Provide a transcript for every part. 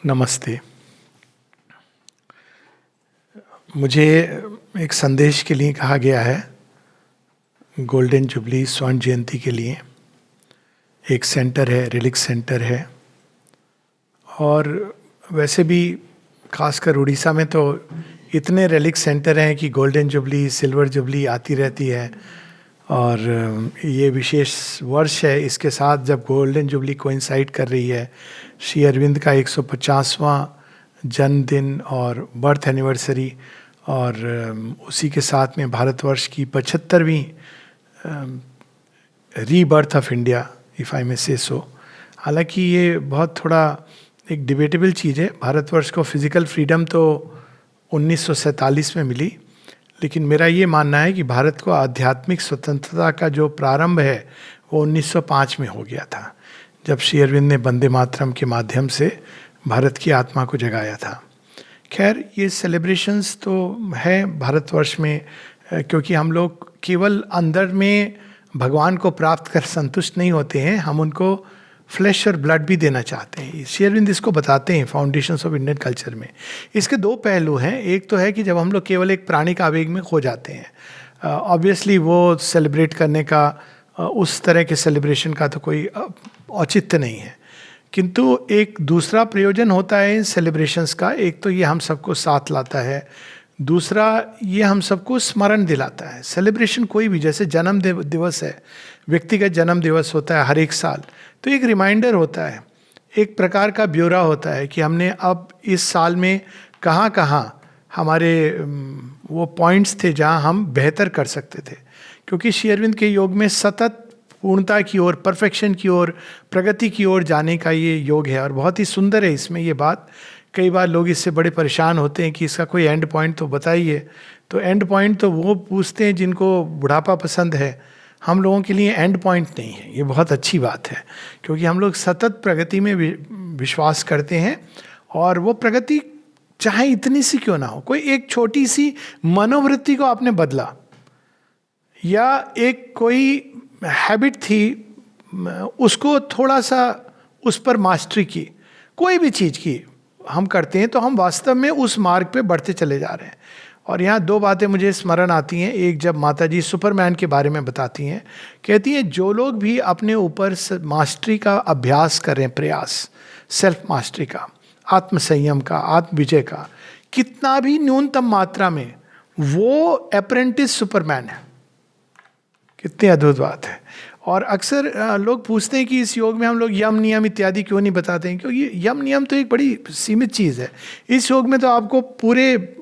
नमस्ते। मुझे एक संदेश के लिए कहा गया है, गोल्डन जुबली स्वर्ण जयंती के लिए। एक सेंटर है, रिलिक सेंटर है, और वैसे भी खासकर उड़ीसा में तो इतने रिलिक सेंटर हैं कि गोल्डन जुबली, सिल्वर जुबली आती रहती है। और ये विशेष वर्ष है, इसके साथ जब गोल्डन जुबली कोइंसाइड कर रही है श्री अरविंद का 150वां जन्मदिन और बर्थ एनिवर्सरी, और उसी के साथ में भारतवर्ष की 75वीं rebirth of India, if I may say so. हालांकि ये बहुत थोड़ा एक डिबेटेबल चीज़ है। भारतवर्ष को फिजिकल फ्रीडम तो 1947 में मिली, लेकिन मेरा ये मानना है कि भारत को आध्यात्मिक स्वतंत्रता का जो प्रारंभ है वो 1905 में हो गया था, जब श्री अरविंद ने वंदे मातरम के माध्यम से भारत की आत्मा को जगाया था। खैर, ये सेलिब्रेशंस तो है भारतवर्ष में, क्योंकि हम लोग केवल अंदर में भगवान को प्राप्त कर संतुष्ट नहीं होते हैं, हम उनको फ्लैश और ब्लड भी देना चाहते हैं। श्री अरविंद इसको बताते हैं फाउंडेशंस ऑफ इंडियन कल्चर में। इसके दो पहलू हैं। एक तो है कि जब हम लोग केवल एक प्राणिक आवेग में खो जाते हैं, ऑब्वियसली वो सेलिब्रेट करने का, उस तरह के सेलिब्रेशन का तो कोई औचित्य नहीं है। किंतु एक दूसरा प्रयोजन होता है इन सेलिब्रेशंस का। एक तो ये हम सबको साथ लाता है, दूसरा ये हम सबको स्मरण दिलाता है। सेलिब्रेशन कोई भी, जैसे जन्म दिवस है, व्यक्तिगत जन्म दिवस होता है हर एक साल, तो एक रिमाइंडर होता है, एक प्रकार का ब्यौरा होता है कि हमने अब इस साल में कहाँ कहाँ हमारे वो पॉइंट्स थे जहाँ हम बेहतर कर सकते थे। क्योंकि श्री अरविंद के योग में सतत पूर्णता की ओर, परफेक्शन की ओर, प्रगति की ओर जाने का ये योग है, और बहुत ही सुंदर है इसमें ये बात। कई बार लोग इससे बड़े परेशान होते हैं कि इसका कोई एंड पॉइंट तो बताइए। तो एंड पॉइंट तो वो पूछते हैं जिनको बुढ़ापा पसंद है। हम लोगों के लिए एंड पॉइंट नहीं है, ये बहुत अच्छी बात है, क्योंकि हम लोग सतत प्रगति में विश्वास करते हैं। और वो प्रगति चाहे इतनी सी क्यों ना हो, कोई एक छोटी सी मनोवृत्ति को आपने बदला, या एक कोई हैबिट थी उसको थोड़ा सा उस पर मास्टरी की, कोई भी चीज़ की हम करते हैं तो हम वास्तव में उस मार्ग पे बढ़ते चले जा रहे हैं। और यहाँ दो बातें मुझे स्मरण आती हैं। एक, जब माता जी सुपरमैन के बारे में बताती हैं, कहती हैं जो लोग भी अपने ऊपर मास्टरी का अभ्यास कर रहे हैं, प्रयास, सेल्फ मास्टरी का, आत्म संयम का, आत्म विजय का, कितना भी न्यूनतम मात्रा में, वो अप्रेंटिस सुपरमैन है। कितनी अद्भुत बात है। और अक्सर लोग पूछते हैं कि इस योग में हम लोग यम नियम इत्यादि क्यों नहीं बताते हैं, क्योंकि यम नियम तो एक बड़ी सीमित चीज़ है। इस योग में तो आपको पूरे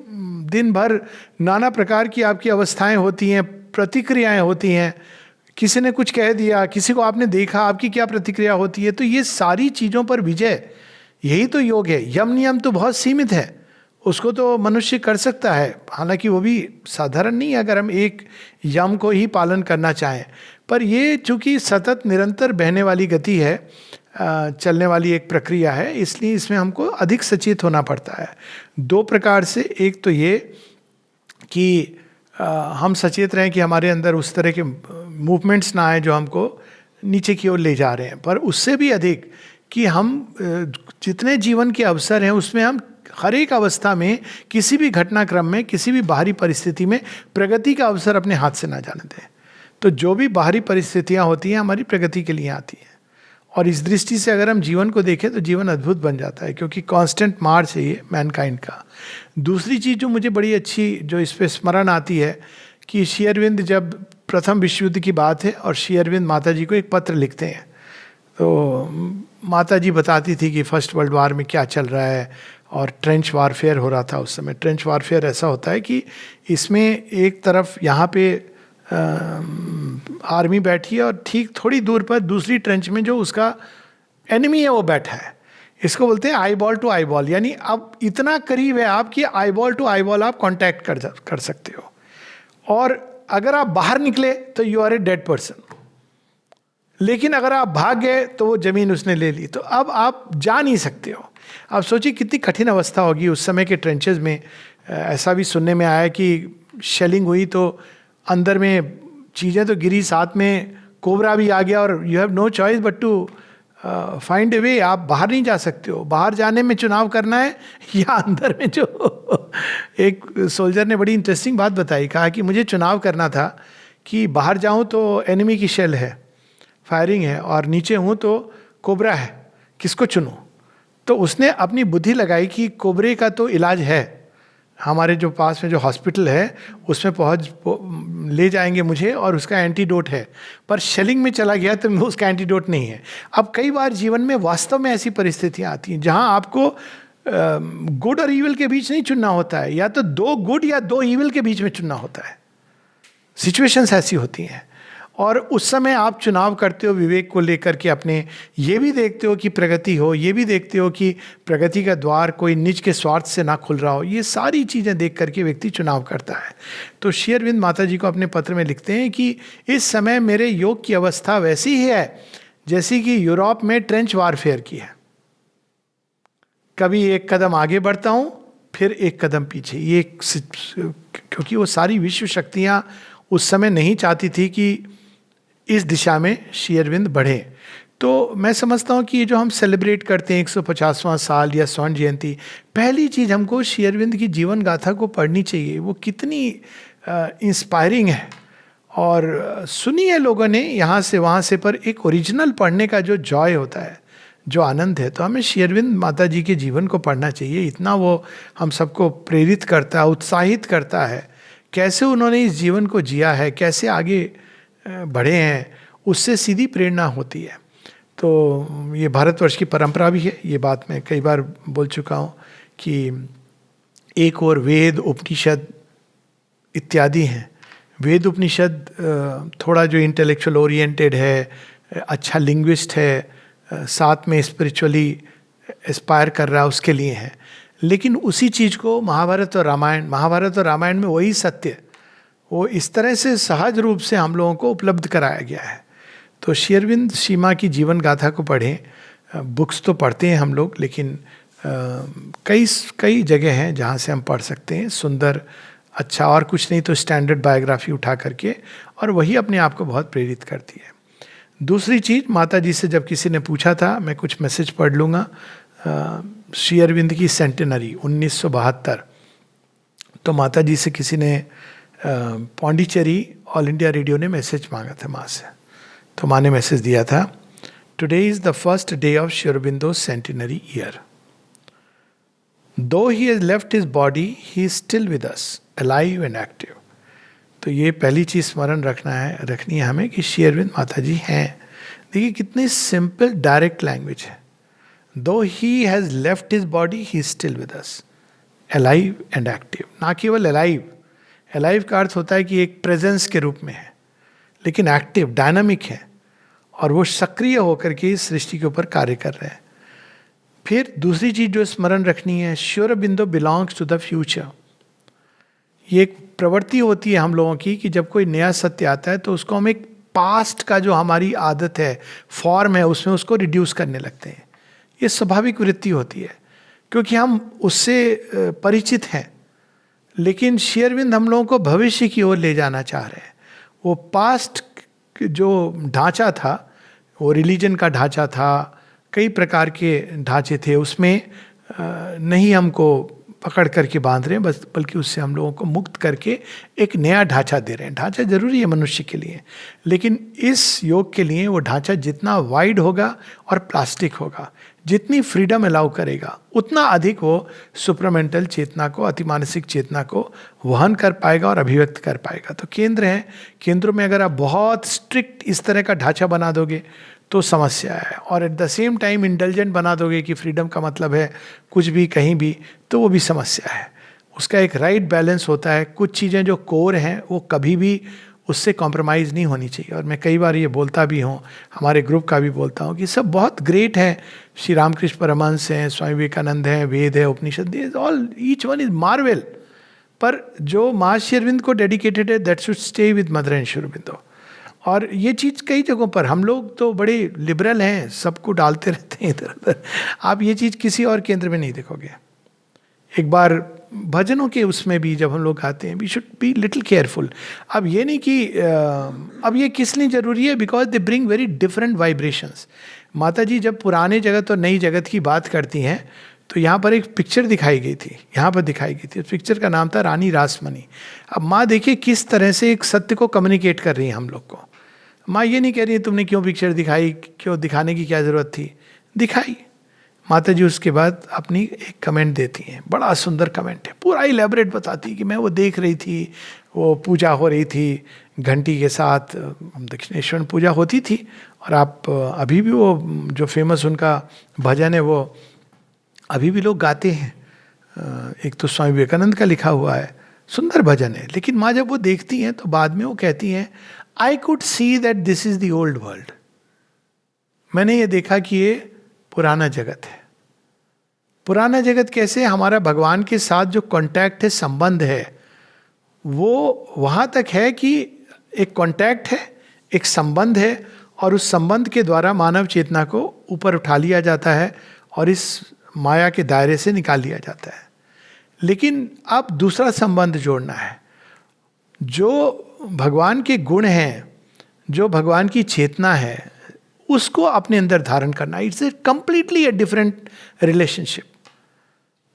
दिन भर नाना प्रकार की आपकी अवस्थाएं होती हैं, प्रतिक्रियाएं होती हैं। किसी ने कुछ कह दिया, किसी को आपने देखा, आपकी क्या प्रतिक्रिया होती है। तो ये सारी चीज़ों पर विजय, यही तो योग है। यम नियम तो बहुत सीमित है, उसको तो मनुष्य कर सकता है, हालांकि वो भी साधारण नहीं है अगर हम एक यम को ही पालन करना चाहें। पर ये चूंकि सतत निरंतर बहने वाली गति है, चलने वाली एक प्रक्रिया है, इसलिए इसमें हमको अधिक सचेत होना पड़ता है। दो प्रकार से, एक तो ये कि हम सचेत रहें कि हमारे अंदर उस तरह के मूवमेंट्स ना आए जो हमको नीचे की ओर ले जा रहे हैं, पर उससे भी अधिक कि हम जितने जीवन के अवसर हैं उसमें हम हर एक अवस्था में, किसी भी घटनाक्रम में, किसी भी बाहरी परिस्थिति में प्रगति का अवसर अपने हाथ से ना जाने दें। तो जो भी बाहरी परिस्थितियां होती हैं हमारी प्रगति के लिए आती हैं। और इस दृष्टि से अगर हम जीवन को देखें तो जीवन अद्भुत बन जाता है, क्योंकि कांस्टेंट मार्च है ये मैनकाइंड का। दूसरी चीज़ जो मुझे बड़ी अच्छी, जो इस पर स्मरण आती है, कि श्री अरविंद, जब प्रथम विश्व युद्ध की बात है और श्री अरविंद माता जी को एक पत्र लिखते हैं, तो माता जी बताती थी कि फर्स्ट वर्ल्ड वार में क्या चल रहा है, और ट्रेंच वारफेयर हो रहा था उस समय। ट्रेंच वारफेयर ऐसा होता है कि इसमें एक तरफ यहाँ पे आर्मी बैठी है, और ठीक थोड़ी दूर पर दूसरी ट्रेंच में जो उसका एनिमी है वो बैठा है। इसको बोलते हैं eye ball to eye ball, यानी अब इतना करीब है आप कि eye ball to eye ball आप कांटेक्ट कर सकते हो। और अगर आप बाहर निकले तो you are a dead person, लेकिन अगर आप भाग गए तो वो जमीन उसने ले ली, तो अब आप जा नहीं सकते हो। आप सोचिए कितनी कठिन अवस्था होगी उस समय के ट्रेंचेस में। ऐसा भी सुनने में आया कि शेलिंग हुई तो अंदर में चीज़ें तो गिरी, साथ में कोबरा भी आ गया, और you have no choice but to find a way, आप बाहर नहीं जा सकते हो, बाहर जाने में चुनाव करना है या अंदर में जो एक सोल्जर ने बड़ी इंटरेस्टिंग बात बताई, कहा कि मुझे चुनाव करना था कि बाहर जाऊं तो एनिमी की शेल है, फायरिंग है, और नीचे हूं तो कोबरा है, किसको चुनूं? तो उसने अपनी बुद्धि लगाई कि कोबरे का तो इलाज है, हमारे जो पास में जो हॉस्पिटल है उसमें ले जाएंगे मुझे और उसका एंटीडोट है, पर शेलिंग में चला गया तो उसका एंटीडोट नहीं है। अब कई बार जीवन में वास्तव में ऐसी परिस्थितियां आती हैं जहां आपको गुड और ईविल के बीच नहीं चुनना होता है, या तो दो गुड या दो ईविल के बीच में चुनना होता है। सिचुएशंस ऐसी होती हैं, और उस समय आप चुनाव करते हो विवेक को लेकर के अपने, ये भी देखते हो कि प्रगति हो, ये भी देखते हो कि प्रगति का द्वार कोई निज के स्वार्थ से ना खुल रहा हो। ये सारी चीज़ें देख करके व्यक्ति चुनाव करता है। तो श्री अरविंद माता जी को अपने पत्र में लिखते हैं कि इस समय मेरे योग की अवस्था वैसी ही है जैसी कि यूरोप में ट्रेंच वारफेयर की है। कभी एक कदम आगे बढ़ता हूँ, फिर एक कदम पीछे। ये क्योंकि वो सारी विश्व शक्तियाँ उस समय नहीं चाहती थी कि इस दिशा में श्री अरविंद बढ़े। तो मैं समझता हूँ कि ये जो हम सेलिब्रेट करते हैं 150वां साल या स्वर्ण जयंती, पहली चीज़ हमको श्री अरविंद की जीवन गाथा को पढ़नी चाहिए। वो कितनी इंस्पायरिंग है, और सुनी है लोगों ने यहाँ से वहाँ से, पर एक ओरिजिनल पढ़ने का जो जॉय होता है, जो आनंद है, तो हमें श्री अरविंद माता जी के जीवन को पढ़ना चाहिए। इतना वो हम सबको प्रेरित करता है, उत्साहित करता है, कैसे उन्होंने इस जीवन को जिया है, कैसे आगे बढ़े हैं, उससे सीधी प्रेरणा होती है। तो ये भारतवर्ष की परंपरा भी है, ये बात मैं कई बार बोल चुका हूँ कि एक और वेद उपनिषद इत्यादि हैं। वेद उपनिषद थोड़ा जो इंटेलेक्चुअल ओरिएंटेड है, अच्छा लिंग्विस्ट है, साथ में स्पिरिचुअली एस्पायर कर रहा है, उसके लिए है। लेकिन उसी चीज़ को महाभारत और रामायण में वही सत्य वो इस तरह से सहज रूप से हम लोगों को उपलब्ध कराया गया है। तो श्री अरविंद श्री माँ की जीवन गाथा को पढ़ें। बुक्स तो पढ़ते हैं हम लोग, लेकिन कई जगह हैं जहाँ से हम पढ़ सकते हैं सुंदर, अच्छा, और कुछ नहीं तो स्टैंडर्ड बायोग्राफी उठा करके, और वही अपने आप को बहुत प्रेरित करती है। दूसरी चीज़, माता जी से जब किसी ने पूछा था, मैं कुछ मैसेज पढ़ लूँगा, श्री अरविंद की सेंटेनरी 1972, तो माता जी से किसी ने पौंडीचेरी ऑल इंडिया रेडियो ने मैसेज मांगा था माँ से। तो माँ ने मैसेज दिया था, today is the first day of Shri Aurobindo centenary year. Though he has left his body, he is still with us, alive and active. तो ये पहली चीज स्मरण रखनी है हमें कि श्री अरविंद माता जी हैं। देखिए कितनी सिंपल डायरेक्ट लैंग्वेज है। दो he has left his body, he is still with us, alive and active. ना केवल अलाइव का अर्थ होता है कि एक प्रेजेंस के रूप में है, लेकिन एक्टिव, डायनामिक है, और वो सक्रिय होकर के इस सृष्टि के ऊपर कार्य कर रहे हैं। फिर दूसरी चीज जो स्मरण रखनी है, Shri Aurobindo belongs to the future. ये एक प्रवृत्ति होती है हम लोगों की कि जब कोई नया सत्य आता है तो उसको हम एक पास्ट का जो हमारी आदत है, फॉर्म है, उसमें उसको रिड्यूस करने लगते हैं। ये स्वाभाविक वृत्ति होती है क्योंकि हम उससे परिचित हैं। लेकिन श्री अरविंद हम लोगों को भविष्य की ओर ले जाना चाह रहे हैं। वो पास्ट जो ढांचा था, वो रिलीजन का ढांचा था, कई प्रकार के ढांचे थे, उसमें नहीं हमको पकड़ करके बांध रहे हैं बस, बल्कि उससे हम लोगों को मुक्त करके एक नया ढांचा दे रहे हैं। ढांचा जरूरी है मनुष्य के लिए, लेकिन इस योग के लिए वो ढांचा जितना वाइड होगा और प्लास्टिक होगा, जितनी फ्रीडम अलाउ करेगा, उतना अधिक वो सुपरमेंटल चेतना को, अतिमानसिक चेतना को वहन कर पाएगा और अभिव्यक्त कर पाएगा। तो केंद्र हैं, केंद्रों में अगर आप बहुत स्ट्रिक्ट इस तरह का ढांचा बना दोगे तो समस्या है, और at the same time intelligent बना दोगे कि फ्रीडम का मतलब है कुछ भी कहीं भी, तो वो भी समस्या है। उसका एक राइट बैलेंस होता है। कुछ चीज़ें जो कोर हैं वो कभी भी उससे कॉम्प्रोमाइज़ नहीं होनी चाहिए। और मैं कई बार ये बोलता भी हूँ, हमारे ग्रुप का भी बोलता हूँ कि सब बहुत ग्रेट हैं। श्री रामकृष्ण परमहंस हैं, स्वामी विवेकानंद हैं, वेद है, Upanishad, all each one is marvel. पर जो माँ श्री अरविंद को डेडिकेटेड है, that should stay with mother and Shri Aurobindo. और ये चीज़ कई जगहों पर हम लोग तो बड़े लिबरल हैं, सबको डालते रहते हैं इधर उधर। आप ये चीज़ किसी और केंद्र में नहीं देखोगे। एक बार भजनों के उसमें भी जब हम लोग गाते हैं, we should be little careful. अब ये नहीं कि अब ये किस लिए जरूरी है, because they bring very different vibrations. माता जी जब पुराने जगत और नई जगत की बात करती हैं, तो यहाँ पर एक पिक्चर दिखाई गई थी, यहाँ पर दिखाई गई थी. उस पिक्चर का नाम था रानी रासमणी. अब माँ देखिए किस तरह से एक सत्य को कम्युनिकेट कर रही है हम लोग को. माँ ये नहीं कह रही है तुमने क्यों पिक्चर दिखाई, क्यों दिखाने की क्या जरूरत थी, दिखाई. माता जी उसके बाद अपनी एक कमेंट देती हैं, बड़ा सुंदर कमेंट है, पूरा इलेबोरेट बताती है कि मैं वो देख रही थी, वो पूजा हो रही थी घंटी के साथ, दक्षिणेश्वर पूजा होती थी. और आप अभी भी वो जो फेमस उनका भजन है वो अभी भी लोग गाते हैं. एक तो स्वामी विवेकानंद का लिखा हुआ है, सुंदर भजन है. लेकिन माँ जब वो देखती हैं तो बाद में वो कहती हैं, I could see that this is the old world. मैंने ये देखा कि ये पुराना जगत है. पुराना जगत कैसे? हमारा भगवान के साथ जो कांटेक्ट है, संबंध है, वो वहाँ तक है कि एक कांटेक्ट है, एक संबंध है, और उस संबंध के द्वारा मानव चेतना को ऊपर उठा लिया जाता है और इस माया के दायरे से निकाल लिया जाता है. लेकिन अब दूसरा संबंध जोड़ना है, जो भगवान के गुण हैं, जो भगवान की चेतना है, उसको अपने अंदर धारण करना. It's a completely a different relationship.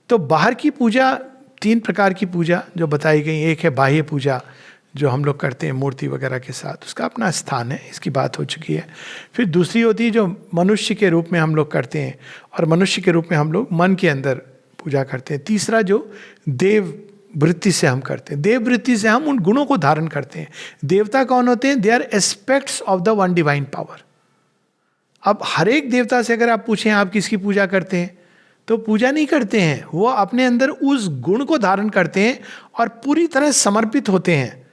तो बाहर की पूजा, 3 प्रकार की पूजा जो बताई गई. एक है बाह्य पूजा जो हम लोग करते हैं मूर्ति वगैरह के साथ, उसका अपना स्थान है, इसकी बात हो चुकी है. फिर दूसरी होती है जो मनुष्य के रूप में हम लोग करते हैं, और मनुष्य के रूप में हम लोग मन के अंदर पूजा करते हैं. तीसरा जो देव वृत्ति से हम करते हैं, देव वृत्ति से हम उन गुणों को धारण करते हैं. देवता कौन होते हैं? They are aspects of the one divine power. अब हर एक देवता से अगर आप पूछें आप किसकी पूजा करते हैं, तो पूजा नहीं करते हैं, वो अपने अंदर उस गुण को धारण करते हैं और पूरी तरह समर्पित होते हैं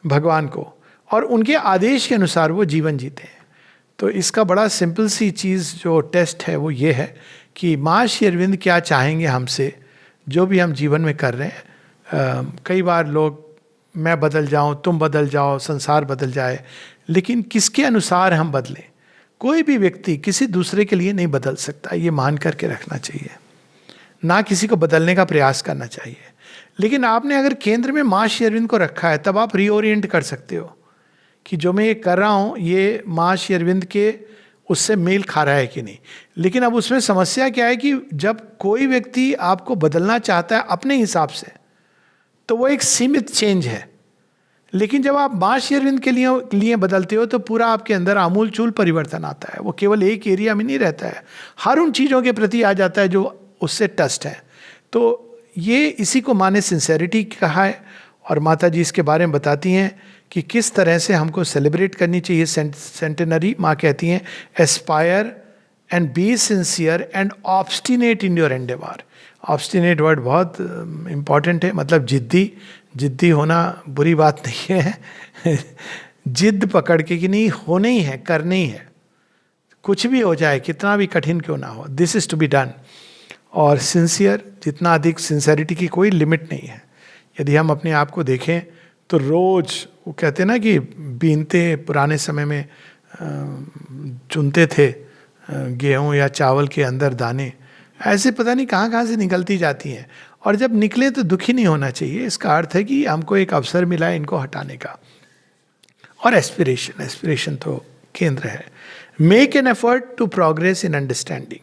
भगवान को, और उनके आदेश के अनुसार वो जीवन जीते हैं. तो इसका बड़ा सिंपल सी चीज़ जो टेस्ट है वो ये है कि माँ श्री अरविंद क्या चाहेंगे हमसे, जो भी हम जीवन में कर रहे हैं. कई बार लोग मैं बदल जाऊं, तुम बदल जाओ, संसार बदल जाए, लेकिन किसके अनुसार हम बदलें? कोई भी व्यक्ति किसी दूसरे के लिए नहीं बदल सकता, ये मान करके रखना चाहिए. ना किसी को बदलने का प्रयास करना चाहिए. लेकिन आपने अगर केंद्र में माँ श्री अरविंद को रखा है, तब आप रीओरिएंट कर सकते हो कि जो मैं ये कर रहा हूँ ये माँ श्री अरविंद के उससे मेल खा रहा है कि नहीं. लेकिन अब उसमें समस्या क्या है कि जब कोई व्यक्ति आपको बदलना चाहता है अपने हिसाब से, तो वो एक सीमित चेंज है. लेकिन जब आप माँ श्री अरविंद के लिए बदलते हो, तो पूरा आपके अंदर आमूल चूल परिवर्तन आता है. वो केवल एक एरिया में नहीं रहता है, हर उन चीज़ों के प्रति आ जाता है जो उससे टस्ट है. तो ये इसी को माँ ने सिंसेरिटी कहा है. और माता जी इसके बारे में बताती हैं कि किस तरह से हमको सेलिब्रेट करनी चाहिए सेंटेनरी. माँ कहती हैं, Aspire and be sincere and obstinate in your Endeavour. Obstinate word बहुत इंपॉर्टेंट है, मतलब जिद्दी. जिद्दी होना बुरी बात नहीं है. जिद पकड़ के कि नहीं, होना ही है, करना ही है, कुछ भी हो जाए, कितना भी कठिन क्यों ना हो, this is to be done. और सिंसियर, जितना अधिक सिंसेरिटी की कोई लिमिट नहीं है. यदि हम अपने आप को देखें तो रोज, वो कहते हैं ना कि बीनते पुराने समय में चुनते थे गेहूं या चावल के अंदर दाने, ऐसे पता नहीं कहाँ कहाँ से निकलती जाती हैं. और जब निकले तो दुखी नहीं होना चाहिए. इसका अर्थ है कि हमको एक अवसर मिला है इनको हटाने का. और एस्पिरेशन, एस्पिरेशन तो केंद्र है. Make an effort to progress in understanding.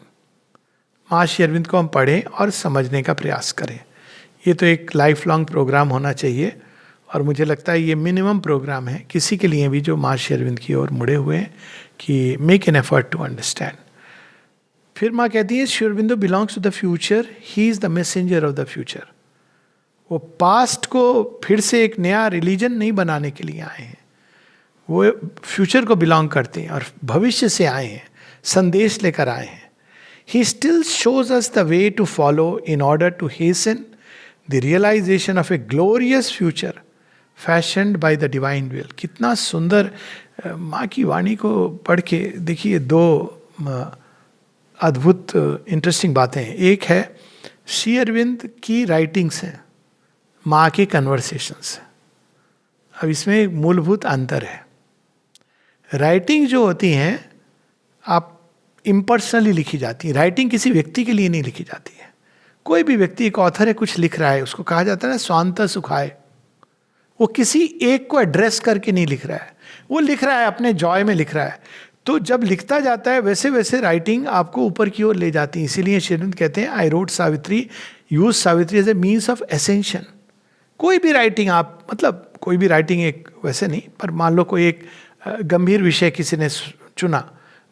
माँ श्री अरविंद को हम पढ़ें और समझने का प्रयास करें. ये तो एक लाइफ लॉन्ग प्रोग्राम होना चाहिए, और मुझे लगता है ये मिनिमम प्रोग्राम है किसी के लिए भी जो माँ श्री अरविंद की ओर मुड़े हुए हैं, कि make an effort to understand. फिर माँ कहती है, Shri Aurobindo belongs to the future, he is the messenger of the future. वो पास्ट को फिर से एक नया रिलीजन नहीं बनाने के लिए आए हैं, वो फ्यूचर को बिलोंग करते हैं और भविष्य से आए हैं, संदेश लेकर आए हैं. He still shows us the way to follow in order to hasten the realization of a glorious future fashioned by the divine will. कितना सुंदर माँ की वाणी को पढ़ के देखिए. 2 अद्भुत इंटरेस्टिंग बातें हैं. एक है श्री अरविंद की राइटिंग्स हैं, माँ के कन्वर्सेशंस. अब इसमें एक मूलभूत अंतर है. राइटिंग जो होती हैं आप इम्पर्सनली लिखी जाती है. राइटिंग किसी व्यक्ति के लिए नहीं लिखी जाती है, कोई भी व्यक्ति, एक ऑथर है, कुछ लिख रहा है, उसको कहा जाता है ना स्वांत सुखाय। वो किसी एक को एड्रेस करके नहीं लिख रहा है, वो लिख रहा है अपने जॉय में लिख रहा है। तो जब लिखता जाता है वैसे वैसे राइटिंग आपको ऊपर की ओर ले जाती है। इसीलिए श्री अरविंद कहते हैं I wrote Savitri, use Savitri as a means of ascension. कोई भी राइटिंग आप, मतलब कोई भी राइटिंग, एक वैसे नहीं, पर मान लो कोई एक गंभीर विषय किसी ने चुना,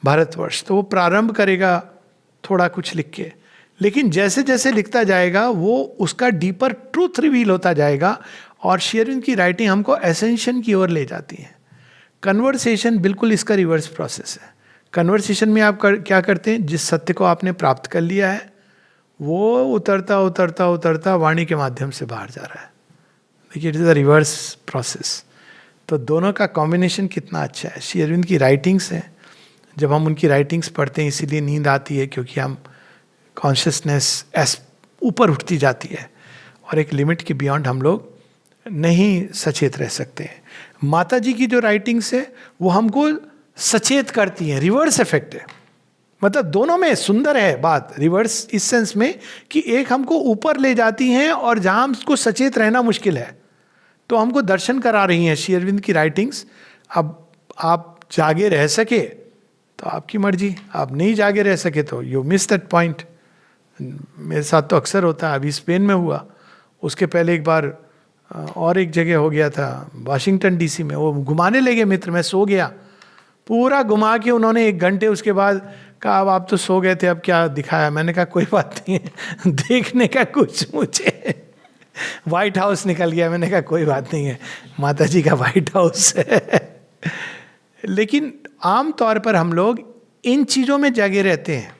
भारतवर्ष, तो वो प्रारंभ करेगा थोड़ा कुछ लिख के, लेकिन जैसे जैसे लिखता जाएगा वो उसका डीपर ट्रूथ रिवील होता जाएगा। और श्री अरविंद की राइटिंग हमको एसेंशन की ओर ले जाती है। कन्वर्सेशन बिल्कुल इसका रिवर्स प्रोसेस है। कन्वर्सेशन में आप क्या करते हैं, जिस सत्य को आपने प्राप्त कर लिया है वो उतरता उतरता उतरता वाणी के माध्यम से बाहर जा रहा है। देखिए, it is a reverse process. तो दोनों का कॉम्बिनेशन कितना अच्छा है। श्री अरविंद की राइटिंग्स हैं, जब हम उनकी राइटिंग्स पढ़ते हैं इसीलिए नींद आती है, क्योंकि हम कॉन्शियसनेस ऊपर उठती जाती है और एक लिमिट के बियॉन्ड हम लोग नहीं सचेत रह सकते हैं। माता जी की जो राइटिंग्स है वो हमको सचेत करती हैं, रिवर्स इफेक्ट है। मतलब दोनों में सुंदर है बात, रिवर्स इस सेंस में कि एक हमको ऊपर ले जाती हैं और जहां हमको सचेत रहना मुश्किल है तो हमको दर्शन करा रही हैं श्री अरविंद की राइटिंग्स। अब आप जागे रह सके तो आपकी मर्जी, आप नहीं जागे रह सके तो यू मिस दैट पॉइंट। मेरे साथ तो अक्सर होता है, अभी स्पेन में हुआ, उसके पहले एक बार और एक जगह हो गया था वाशिंगटन डीसी में। वो घुमाने लगे मित्र, मैं सो गया, पूरा घुमा के उन्होंने 1 घंटे उसके बाद कहा अब आप तो सो गए थे, अब क्या दिखाया। मैंने कहा कोई बात नहीं है, देखने का कुछ मुझे। व्हाइट हाउस निकल गया, मैंने कहा कोई बात नहीं है, माता जी का व्हाइट हाउस है। लेकिन आम तौर पर हम लोग इन चीज़ों में जागे रहते हैं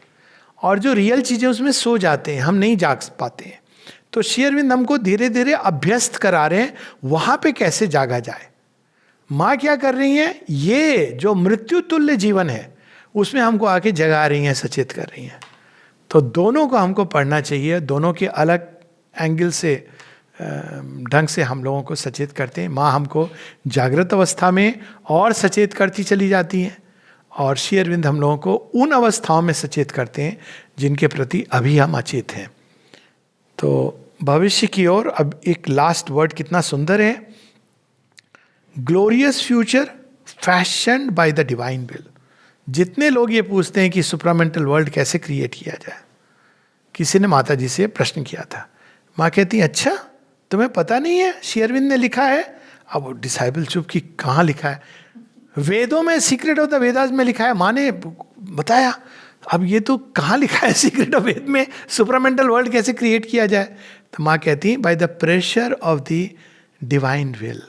और जो रियल चीज़ें उसमें सो जाते हैं, हम नहीं जाग पाते हैं। तो श्री अरविंद हमको धीरे धीरे अभ्यस्त करा रहे हैं वहां पे कैसे जागा जाए। माँ क्या कर रही हैं, ये जो मृत्यु तुल्य जीवन है उसमें हमको आके जगा रही हैं, सचेत कर रही हैं। तो दोनों को हमको पढ़ना चाहिए, दोनों के अलग एंगल से ढंग से हम लोगों को सचेत करते हैं। माँ हमको जागृत अवस्था में और सचेत करती चली जाती हैं और श्री अरविंद हम लोगों को उन अवस्थाओं में सचेत करते हैं जिनके प्रति अभी हम अचेत हैं। तो भविष्य की ओर अब एक लास्ट वर्ड कितना सुंदर है, glorious future fashioned by the divine will. जितने लोग ये पूछते हैं कि सुपरामेंटल वर्ल्ड कैसे क्रिएट किया जाए, किसी ने माता जी से प्रश्न किया था। माँ कहती अच्छा तुम्हें पता नहीं है, श्री अरविंद ने लिखा है। अब वो डिसाइबल चुप की, कहाँ लिखा है? वेदों में, सीक्रेट ऑफ द वेदास में लिखा है, माँ ने बताया। अब ये तो कहाँ लिखा है सीक्रेट ऑफ वेद में सुपरामेंटल वर्ल्ड कैसे क्रिएट किया जाए? तो माँ कहती है by the pressure of the divine will,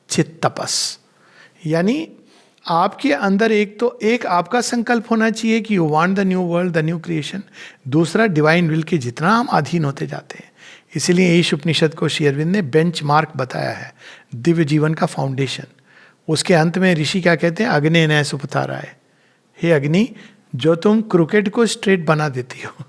चित तपस। यानी आपके अंदर एक आपका संकल्प होना चाहिए कि you want the new world, the new creation. दूसरा डिवाइन विल के जितना हम अधीन होते जाते हैं। इसीलिए ईश उपनिषद को श्री अरविंद ने बेंच मार्क बताया है, दिव्य जीवन का फाउंडेशन। उसके अंत में ऋषि क्या कहते हैं, अग्नि नय सुपथाराय। हे अग्नि, जो तुम क्रिकेट को स्ट्रेट बना देती हो,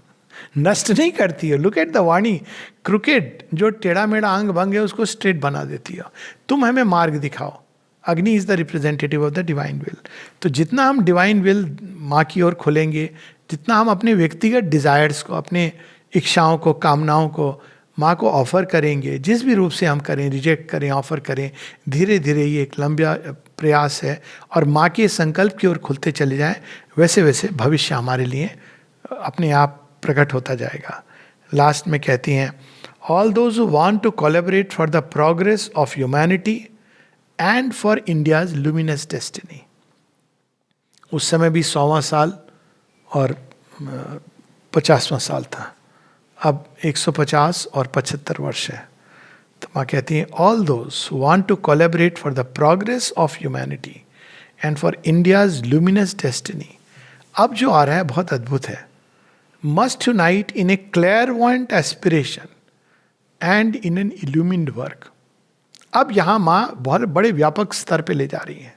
नष्ट नहीं करती हो। लुक एट द वाणी, क्रिकेट जो टेढ़ा मेढ़ा अंग भंग है उसको स्ट्रेट बना देती हो। तुम हमें मार्ग दिखाओ। अग्नि is the representative of the divine will. तो जितना हम डिवाइन विल माँ की ओर खोलेंगे, जितना हम अपने व्यक्तिगत डिजायर्स को, अपने इच्छाओं को, कामनाओं को माँ को ऑफर करेंगे, जिस भी रूप से हम करें, रिजेक्ट करें, ऑफर करें, धीरे धीरे ये एक लंबा प्रयास है और माँ के संकल्प की ओर खुलते चले जाएं, वैसे वैसे भविष्य हमारे लिए अपने आप प्रकट होता जाएगा। लास्ट में कहती हैं, all those who want to collaborate for the progress of humanity and for India's luminous destiny. उस समय भी 100वां साल और 50वां साल था, अब 150 और 75 वर्ष है। तो माँ कहती हैं, all those who want to collaborate for the progress of humanity and for India's luminous destiny. अब जो आ रहा है बहुत अद्भुत है। Must unite in a clairvoyant aspiration and in an illumined work. अब यहाँ माँ बहुत बड़े व्यापक स्तर पे ले जा रही है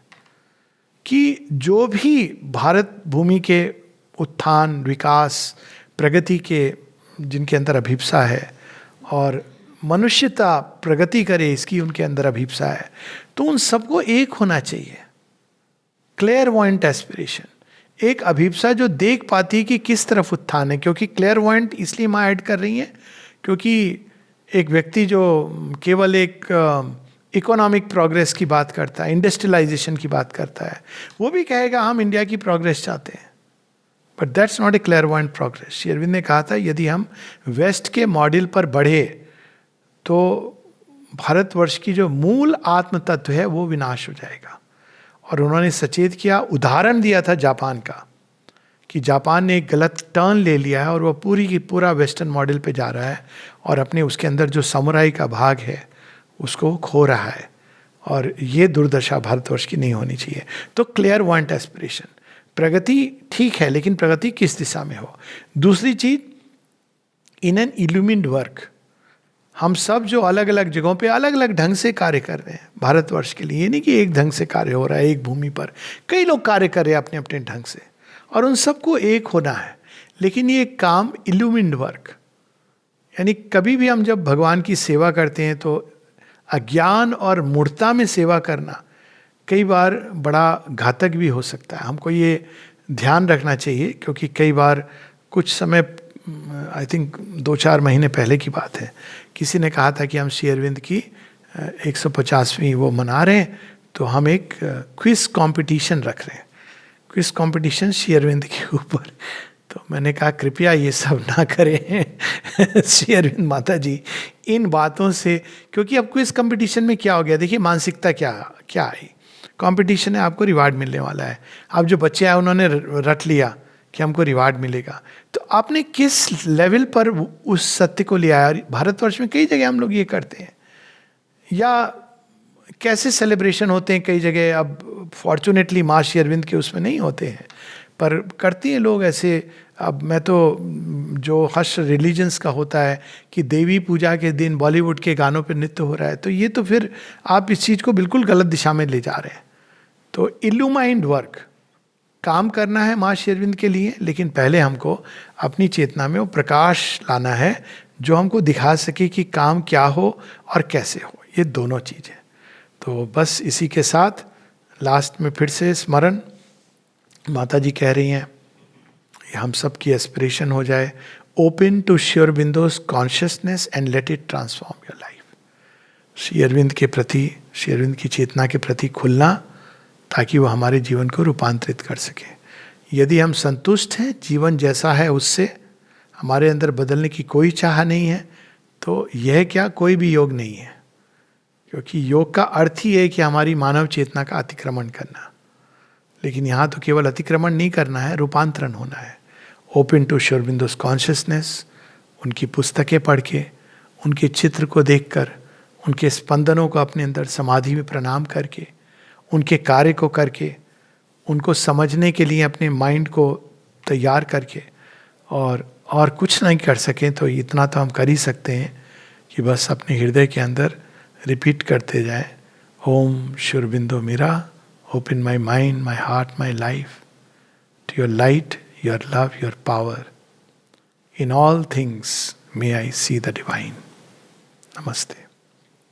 कि जो भी भारत भूमि के उत्थान, विकास, प्रगति के जिनके अंदर अभिप्सा है और मनुष्यता प्रगति करे इसकी उनके अंदर अभिप्सा है, तो उन सबको एक होना चाहिए। क्लेयरवॉइंट एस्पिरेशन, एक अभिप्सा जो देख पाती है कि किस तरफ उत्थान है, क्योंकि क्लेयरवॉयंट इसलिए माँ ऐड कर रही है क्योंकि एक व्यक्ति जो केवल एक इकोनॉमिक प्रोग्रेस की बात करता है, इंडस्ट्रियलाइजेशन की बात करता है, वो भी कहेगा हम इंडिया की प्रोग्रेस चाहते हैं, but that's not a clairvoyant progress. Shri Arvind ने कहा था यदि हम वेस्ट के मॉडल पर बढ़े तो भारतवर्ष की जो मूल आत्म तत्व है वो विनाश हो जाएगा। और उन्होंने सचेत किया, उदाहरण दिया था जापान का, कि जापान ने एक गलत टर्न ले लिया है और वह पूरी की पूरा वेस्टर्न मॉडल पे जा रहा है और अपने उसके अंदर जो समुराई का भाग है उसको खो रहा है, और ये दुर्दशा भारतवर्ष की नहीं होनी चाहिए। तो क्लियर वांट एस्पिरेशन, प्रगति ठीक है लेकिन प्रगति किस दिशा में हो। दूसरी चीज, इन एन इल्यूमिन्ड वर्क, हम सब जो अलग अलग जगहों पे अलग अलग ढंग से कार्य कर रहे हैं भारतवर्ष के लिए, ये नहीं कि एक ढंग से कार्य हो रहा है, एक भूमि पर कई लोग कार्य कर रहे हैं अपने अपने ढंग से, और उन सबको एक होना है, लेकिन ये काम इल्यूमिन्ड वर्क, यानी कभी भी हम जब भगवान की सेवा करते हैं तो अज्ञान और मूर्खता में सेवा करना कई बार बड़ा घातक भी हो सकता है। हमको ये ध्यान रखना चाहिए, क्योंकि कई बार कुछ समय, आई थिंक 2-4 महीने पहले की बात है, किसी ने कहा था कि हम श्री अरविंद की 150वीं वो मना रहे हैं, तो हम एक क्विज कंपटीशन रख रहे हैं, क्विज कंपटीशन श्री अरविंद के ऊपर। तो मैंने कहा कृपया ये सब ना करें श्री अरविंद माता जी इन बातों से, क्योंकि अब क्विज कंपटीशन में क्या हो गया, देखिए मानसिकता क्या आई, कंपटीशन है, आपको रिवार्ड मिलने वाला है। अब जो बच्चे आए उन्होंने रट लिया कि हमको रिवार्ड मिलेगा, तो आपने किस लेवल पर उस सत्य को लिया है। भारतवर्ष में कई जगह हम लोग ये करते हैं, या कैसे सेलिब्रेशन होते हैं कई जगह, अब फॉर्चुनेटली माँ श्री अरविंद के उसमें नहीं होते हैं, पर करती हैं लोग ऐसे। अब मैं तो जो हर्ष रिलीजन्स का होता है कि देवी पूजा के दिन बॉलीवुड के गानों पर नृत्य हो रहा है, तो ये तो फिर आप इस चीज़ को बिल्कुल गलत दिशा में ले जा रहे हैं। तो इल्यूमाइंड वर्क, काम करना है माँ श्री अरविंद के लिए, लेकिन पहले हमको अपनी चेतना में वो प्रकाश लाना है जो हमको दिखा सके कि काम क्या हो और कैसे हो, ये दोनों चीज़ें। तो बस इसी के साथ लास्ट में फिर से स्मरण, माता जी कह रही हैं हम सब की एस्पिरेशन हो जाए, open to Shri Aurobindo's consciousness and let it transform your life. Shri Arvind के प्रति, श्री अरविंद की चेतना के प्रति खुलना, ताकि वो हमारे जीवन को रूपांतरित कर सके। यदि हम संतुष्ट हैं जीवन जैसा है उससे, हमारे अंदर बदलने की कोई चाह नहीं है, तो यह क्या कोई भी योग नहीं है, क्योंकि योग का अर्थ ही है कि हमारी मानव चेतना का अतिक्रमण करना। लेकिन यहाँ तो केवल अतिक्रमण नहीं करना है, रूपांतरण होना है। Open to Shri Aurobindo's consciousness, उनकी पुस्तकें पढ़ के, उनके चित्र को देखकर, उनके स्पंदनों को अपने अंदर समाधि में प्रणाम करके, उनके कार्य को करके, उनको समझने के लिए अपने माइंड को तैयार करके, और कुछ नहीं कर सकें तो इतना तो हम कर ही सकते हैं कि बस अपने हृदय के अंदर रिपीट करते जाएं, Om Shri Aurobindo Mira, open my mind, my heart, my life to your light, your love, your power, in all things may I see the divine. नमस्ते।